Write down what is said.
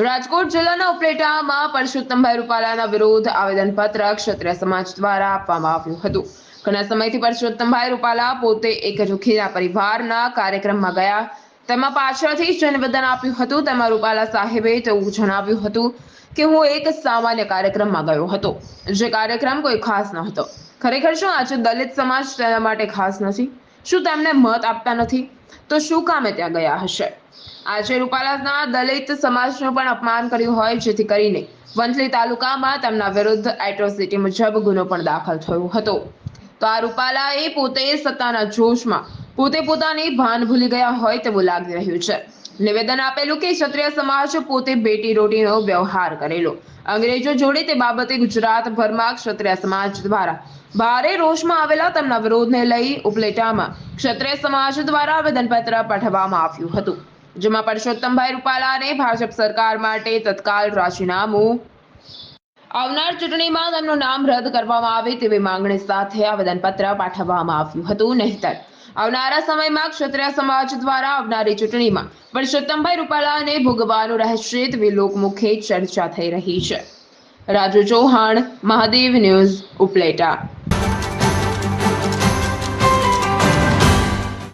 રાજકોટ જિલ્લાના ઉપલેટામાં પરસોત્તમભાઈ રૂપાલાના વિરોધ આવેદનપત્ર ક્ષત્રિય સમાજ દ્વારા આપવામાં આવ્યું હતું। ઘણા સમયથી પરસોત્તમભાઈ રૂપાલા પોતે એક દુખીના પરિવારના કાર્યક્રમમાં ગયા, તેમાં પાછળથી જ નિવેદન આપ્યું હતું। તેમાં રૂપાલા સાહેબે તેવું જણાવ્યું હતું કે હું એક સામાન્ય કાર્યક્રમમાં ગયો હતો, જે કાર્યક્રમ કોઈ ખાસ ન હતો। ખરેખર શું આજે દલિત સમાજ તેના માટે ખાસ નથી? શું તેમને મત આપતા નથી? તો શું કામે ત્યાં ગયા હશે? આજે રૂપાલાના દલિત સમાજનું પણ અપમાન કર્યું હોય, જેથી કરીને વંથલી તાલુકામાં તેમના વિરુદ્ધ એટ્રોસિટી મુજબ ગુનો પણ દાખલ થયો હતો। તો આ રૂપાલાએ પોતે સત્તાના જોશમાં પોતે પોતાની ભાન ભૂલી ગયા હોય તેવું લાગી રહ્યું છે। નિવેદન આપેલું કે ક્ષત્રિય સમાજ પોતે બેટી રોટીનો વ્યવહાર કરેલો અંગ્રેજો જોડે, તે બાબતે ગુજરાતભરમાં ક્ષત્રિય સમાજ દ્વારા ભારે રોષમાં આવેલા તેમના વિરોધને લઈ ઉપલેટામાં ક્ષત્રિય સમાજ દ્વારા આવેદનપત્ર પાઠવવામાં આવ્યું હતું, જેમાં પરસોત્તમભાઈ રૂપાલાને ભાજપ સરકાર માટે તત્કાલ રાજીનામું, આવનાર ચૂંટણીમાં તેમનું નામ રદ કરવામાં આવે તેવી માંગણી સાથે આવેદનપત્ર પાઠવવામાં આવ્યું હતું। નહીંતર આવનારા સમયમાં ક્ષત્રિય સમાજ દ્વારા આવનારી ચૂંટણીમાં પરસોત્તમભાઈ રૂપાલાને ભોગવવાનું રહેશે તેવી લોકમુખે ચર્ચા થઈ રહી છે। રાજુ ચૌહાણ, મહાદેવ ન્યૂઝ, ઉપલેટા।